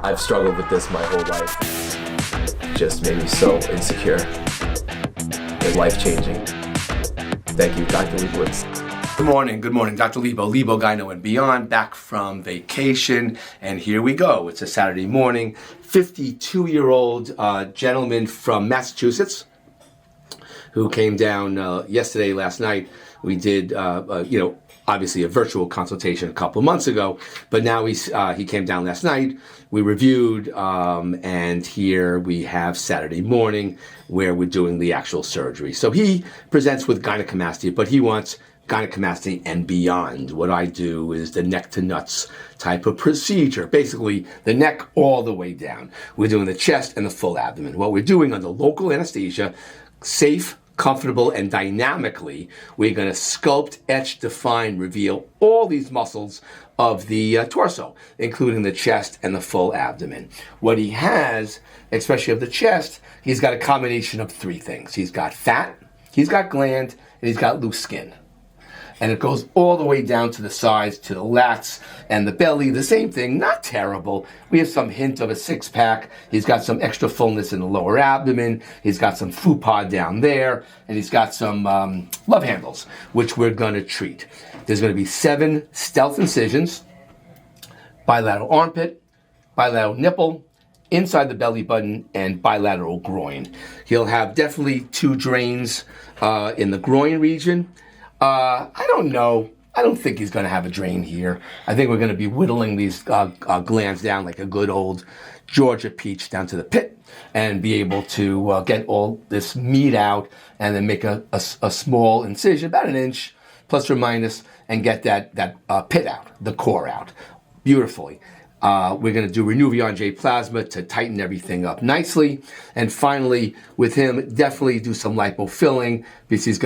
I've struggled with this my whole life. Just made me so insecure. It's life-changing. Thank you, Dr. Lebowitz. Good morning, Dr. Lebo, Gyno and Beyond, back from vacation, and here we go. It's a Saturday morning. 52-year-old gentleman from Massachusetts who came down last night. We did, obviously a virtual consultation a couple of months ago, but now he came down last night. We reviewed, and here we have Saturday morning where we're doing the actual surgery. So he presents with gynecomastia, but he wants gynecomastia and beyond. What I do is the neck to nuts type of procedure. Basically, the neck all the way down. We're doing the chest and the full abdomen. What we're doing under local anesthesia, safe, comfortable, and dynamically, we're going to sculpt, etch, define, reveal all these muscles of the torso, including the chest and the full abdomen. What he has, especially of the chest, he's got a combination of three things. He's got fat, he's got gland, and he's got loose skin. And it goes all the way down to the sides, to the lats and the belly. The same thing, not terrible. We have some hint of a six-pack. He's got some extra fullness in the lower abdomen. He's got some fupa down there. And he's got some love handles, which we're going to treat. There's going to be 7 stealth incisions, bilateral armpit, bilateral nipple, inside the belly button, and bilateral groin. He'll have definitely 2 drains in the groin region. I don't know. I don't think he's going to have a drain here. I think we're going to be whittling these glands down like a good old Georgia peach down to the pit and be able to get all this meat out and then make a small incision, about an inch, plus or minus, and get that pit out, the core out, beautifully. We're going to do Renuvion J plasma to tighten everything up nicely. And finally, with him, definitely do some lipo filling because he's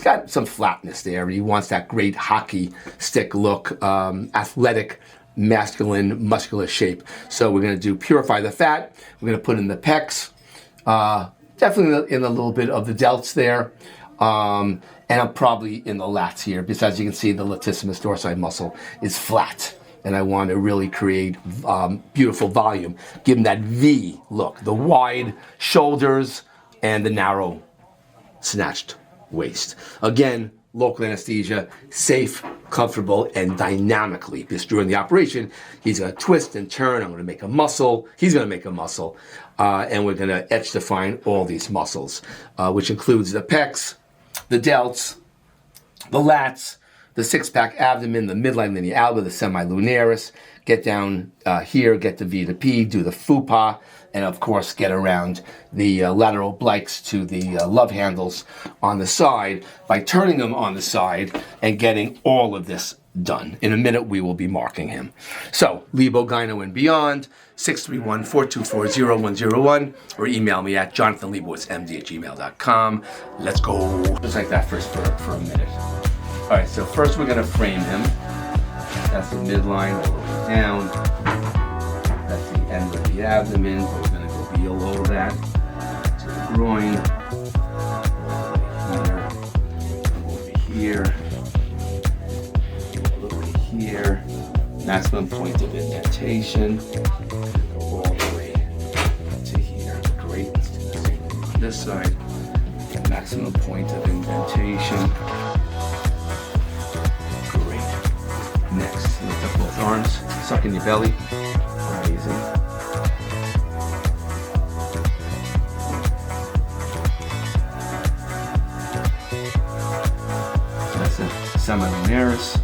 got some flatness there, and he wants that great hockey stick look, athletic, masculine, muscular shape. So we're going to do purify the fat. We're going to put in the pecs, definitely in a little bit of the delts there, and I'm probably in the lats here, because as you can see, the latissimus dorsi muscle is flat, and I want to really create beautiful volume, give him that V look, the wide shoulders and the narrow snatched waist. Again, local anesthesia, safe, comfortable, and dynamically, because during the operation, he's going to twist and turn. I'm going to make a muscle. He's going to make a muscle. And we're going to etch define all these muscles, which includes the pecs, the delts, the lats, the six-pack abdomen, the midline linea alba, the semilunaris. Get down here, get the V to P, do the fupa, and of course get around the lateral obliques to the love handles on the side by turning them on the side and getting all of this done. In a minute, we will be marking him. So, Lebo, Gyno, and Beyond, 631-424-0101, or email me at jonathanlebowitzmd@gmail.com. Let's go. Just like that for a minute. All right, so first we're going to frame him. That's the midline all the way down. That's the end of the abdomen. We're going to go below that to the groin. Over here. Over here. Maximum point of indentation. Go all the way to here. Great. Let's do the same thing on this side. Maximum point of indentation. Next, lift up both arms, suck in your belly, amazing. That's it, semilunaris.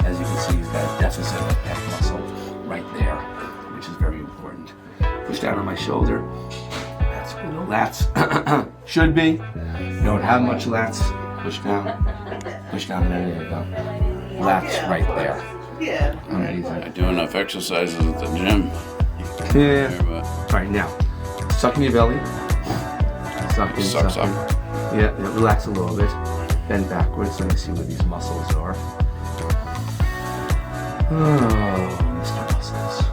As you can see, he's got a deficit of pec muscle right there, which is very important. Push down on my shoulder. That's where the lats should be. You don't have much lats. Push down, and there you go. Lats right there. Yeah. Alright, I do enough exercises at the gym. yeah. Right now, suck in your belly. Suck in. Sucks suck in. up. Yeah, relax a little bit. Bend backwards. Let me see where these muscles are. Oh, Mr. Muscles.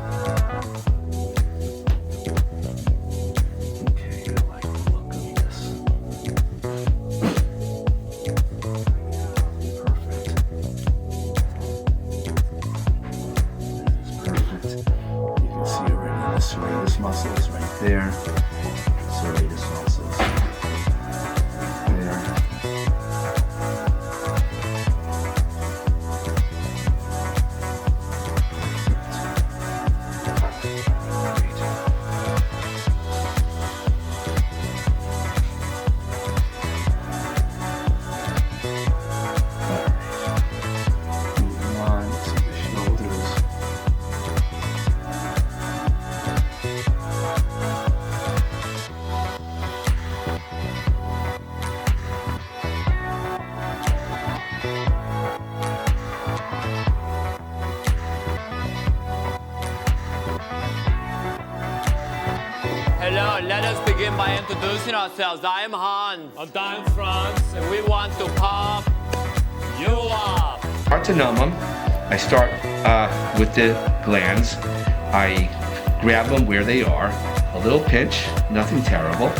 there. Serratus also. There. Hello, let us begin by introducing ourselves. I am Hans. I'm Franz. And we want to pump you up. Start to numb them. I start with the glands. I grab them where they are. A little pinch, nothing terrible.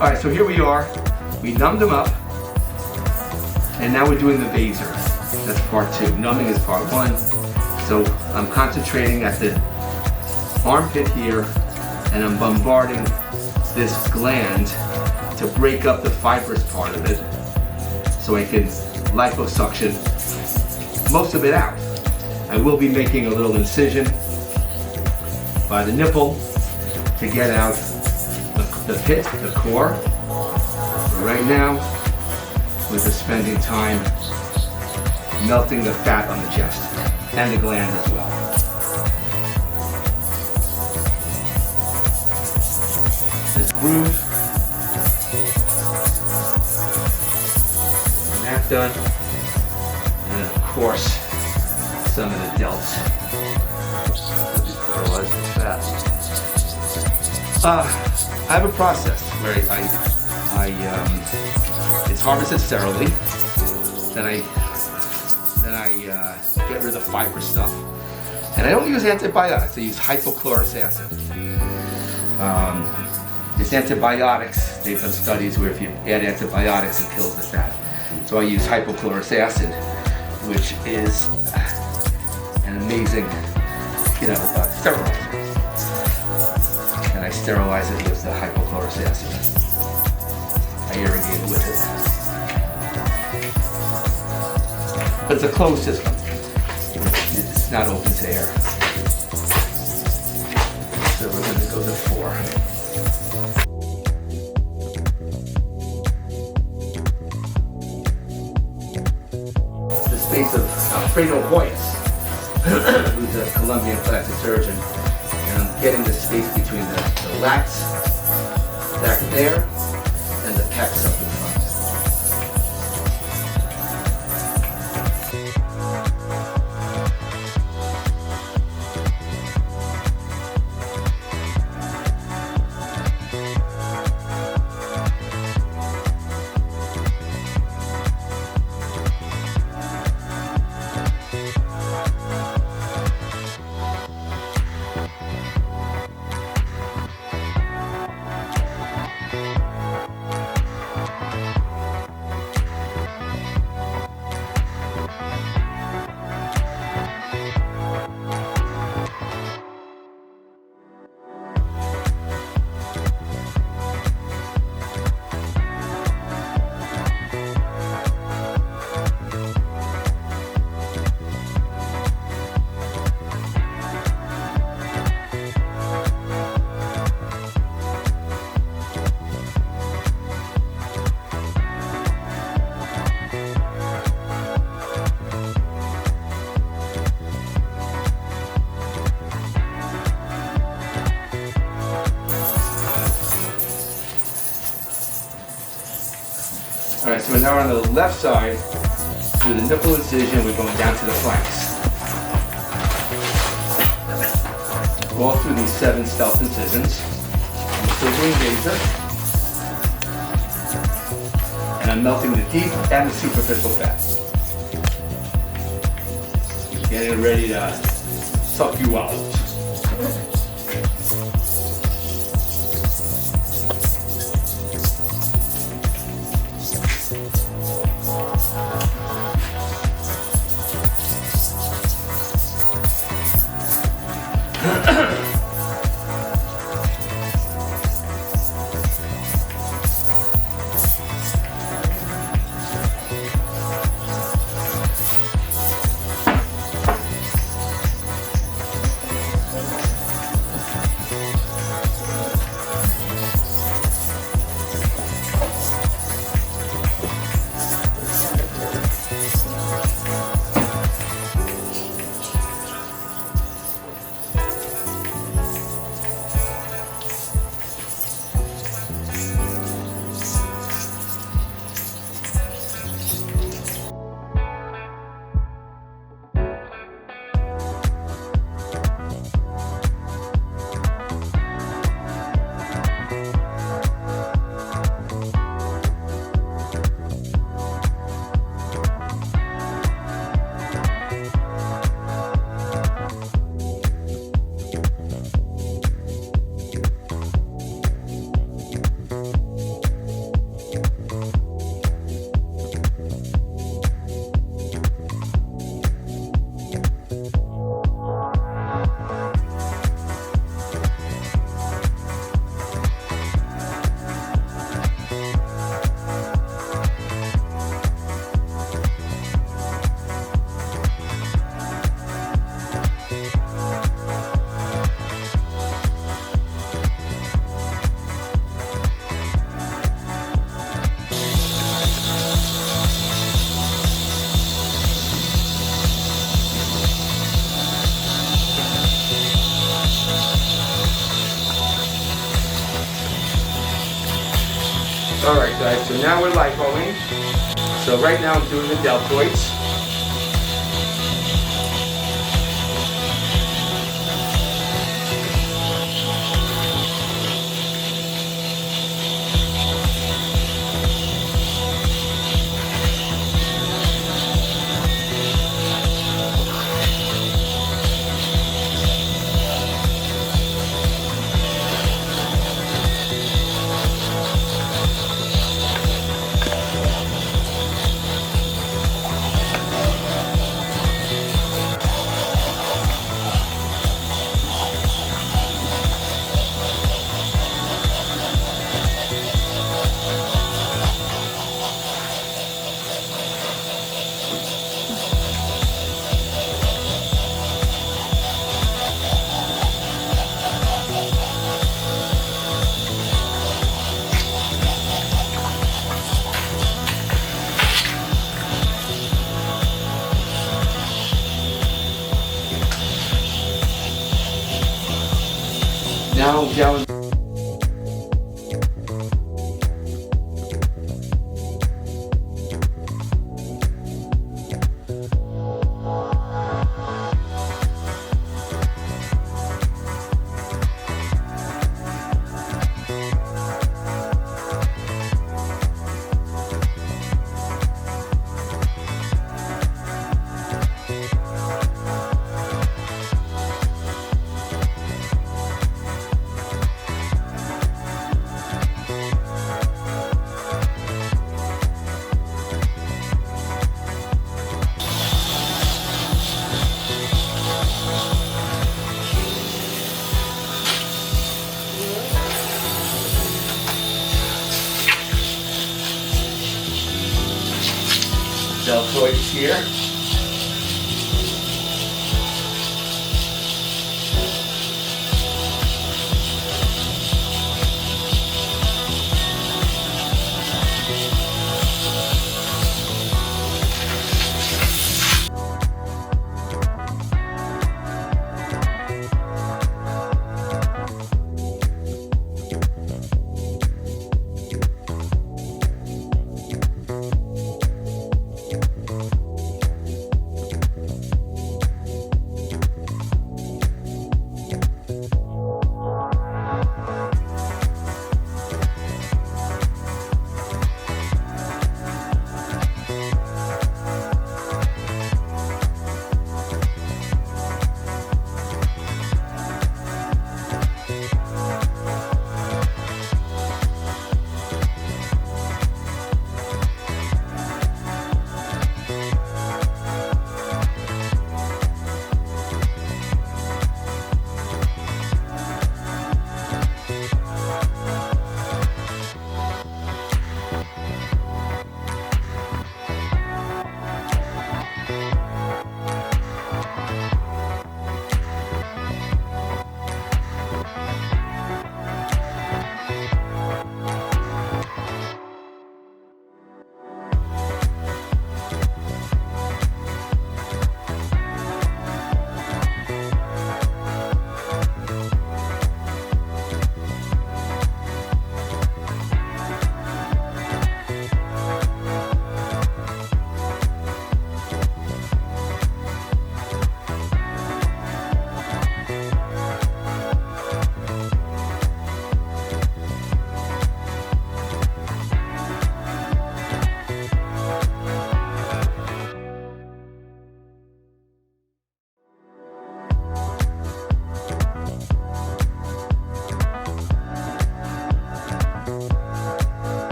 All right, so here we are. We numbed them up, and now we're doing the vaser. That's part 2. Numbing is part 1. So I'm concentrating at the armpit here, and I'm bombarding this gland to break up the fibrous part of it, so I can liposuction most of it out. I will be making a little incision by the nipple to get out the pit, the core. But right now, we're just spending time melting the fat on the chest and the gland as well. This groove, and that done, and then of course some of the delts. Sterilize the fat. I have a process where it's harvested sterilely, then I get rid of the fiber stuff, and I don't use antibiotics. I use hypochlorous acid. There's antibiotics. They've done studies where if you add antibiotics, it kills the fat. So I use hypochlorous acid, which is an amazing, sterilizer. And I sterilize it with the hypochlorous acid. I irrigate it with it. But it's a closed system. It's not open to air. So we're going to go to 4. The space of Alfredo Hoyos, who's a Colombian plastic surgeon. And I'm getting the space between the lats back there and the pecs up in front. All right, so now we're on the left side. Through the nipple incision, we're going down to the flanks. All through these 7 stealth incisions. I'm still doing laser. And I'm melting the deep and the superficial fat. Getting ready to suck you out. Alright guys, so now we're lipoing. So right now I'm doing the deltoids. Now down. Deltoids here.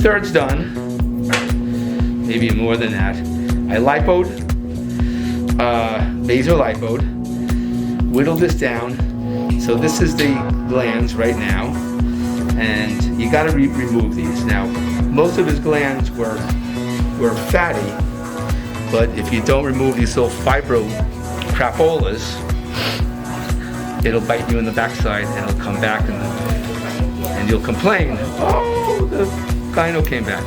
2/3 done, maybe more than that. I lipoed, laser lipoed, whittled this down. So this is the glands right now, and you got to remove these. Now, most of his glands were fatty, but if you don't remove these little fibro crapolas, it'll bite you in the backside, and it'll come back, and you'll complain, oh, the gyno came back.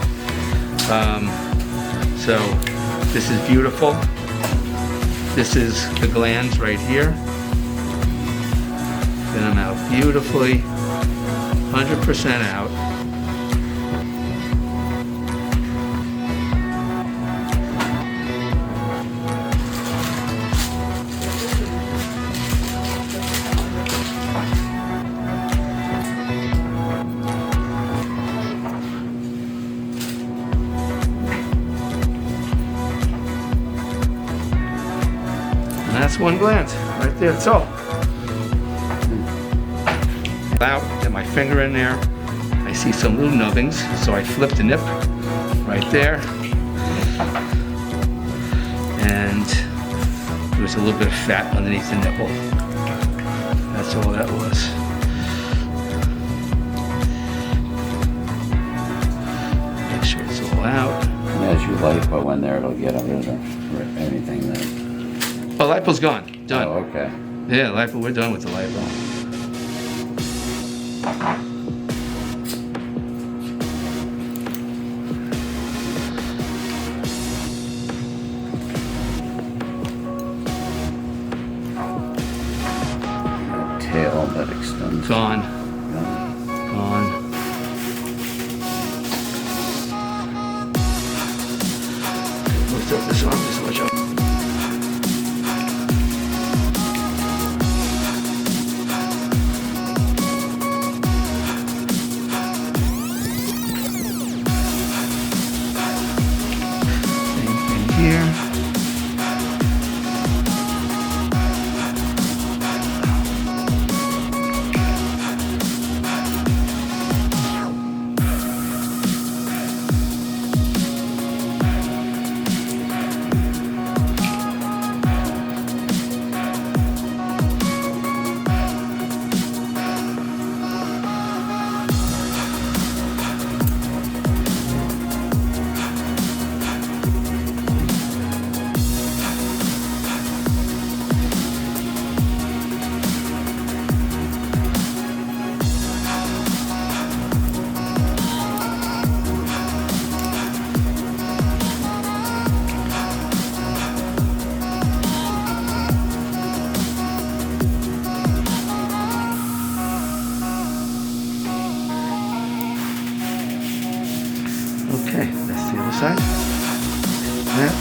So this is beautiful. This is the glands right here. Get them out beautifully, 100% out. And that's one gland right there. That's all. Out, get my finger in there. I see some little nubbings, so I flipped the nip right there. And there was a little bit of fat underneath the nipple. That's all that was. Make sure it's all out. And as you lipo in there, it'll get rid of anything that... Oh, lipo's gone. Done. Oh, okay. Yeah, lipo, we're done with the lipo. Tail that extends. Gone. Yeah. Gone. Lift up this arm just much up. Same thing here. Okay, that's the other side. That.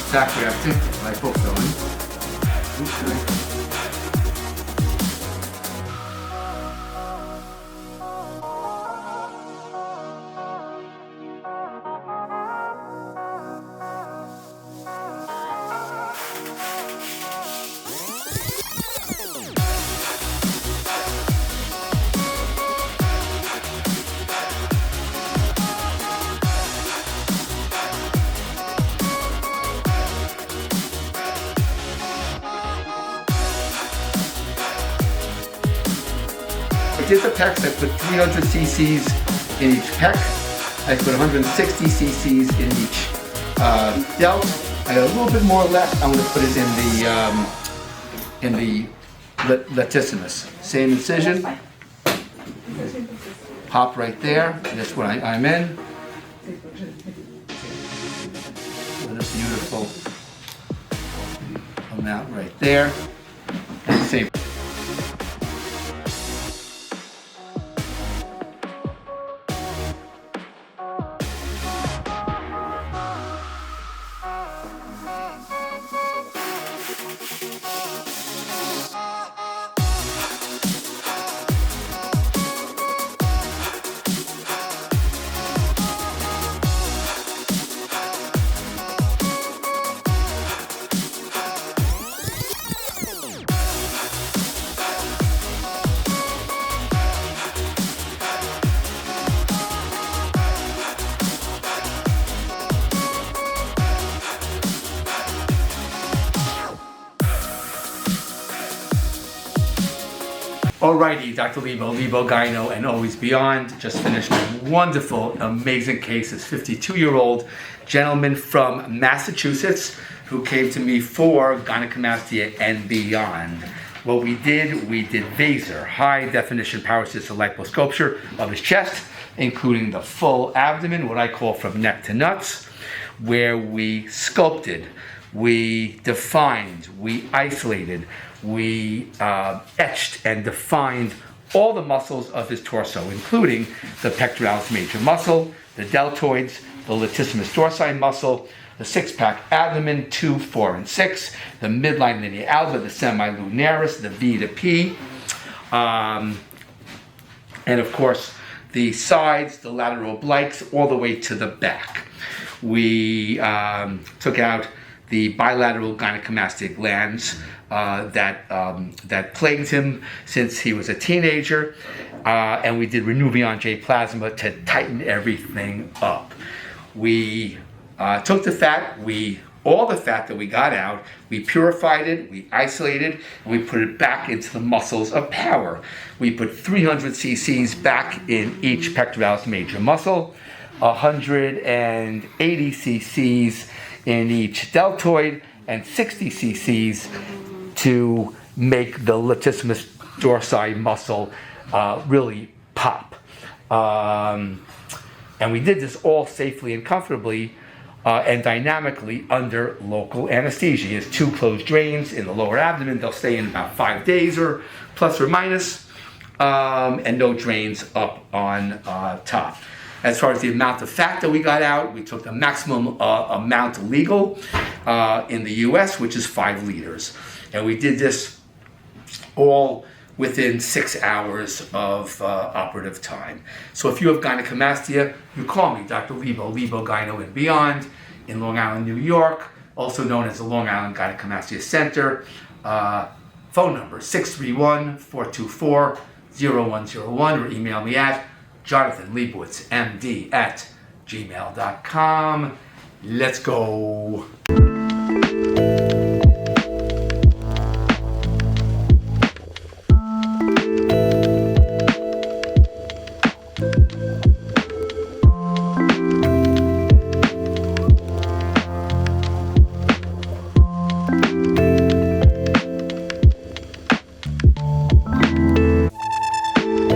Sac grafting, lipo filling. Okay. I did the pecs. I put 300 cc's in each pec. I put 160 cc's in each delt. I got a little bit more left. I'm going to put it in the latissimus. Same incision. Pop right there. That's what I'm in. What a beautiful amount right there. And same. Alrighty, Dr. Lebo, Gyno, and Always Beyond. Just finished a wonderful, amazing case. This 52-year-old gentleman from Massachusetts who came to me for gynecomastia and beyond. What we did VASER, high definition power assisted liposculpture of his chest, including the full abdomen, what I call from neck to nuts, where we sculpted, we defined, we isolated, we etched and defined all the muscles of his torso, including the pectoralis major muscle, the deltoids, the latissimus dorsi muscle, the six-pack abdomen, 2, 4, and 6, the midline linea alba, the semilunaris, the V to P, and of course the sides, the lateral obliques, all the way to the back. We took out the bilateral gynecomastia glands that plagued him since he was a teenager, and we did Renuvion J plasma to tighten everything up. We took the fat, all the fat that we got out, we purified it, we isolated, and we put it back into the muscles of power. We put 300 cc's back in each pectoralis major muscle, 180 cc's in each deltoid, and 60 cc's to make the latissimus dorsi muscle really pop. And we did this all safely and comfortably and dynamically under local anesthesia. He has 2 closed drains in the lower abdomen. They'll stay in about 5 days or plus or minus, and no drains up on top. As far as the amount of fat that we got out, we took the maximum amount legal in the US, which is 5 liters. And we did this all within 6 hours of operative time. So if you have gynecomastia, you call me, Dr. Lebo, Gyno and Beyond, in Long Island, New York, also known as the Long Island Gynecomastia Center. Phone number 631-424-0101, or email me at jonathanlebowitzmd@gmail.com. Let's go.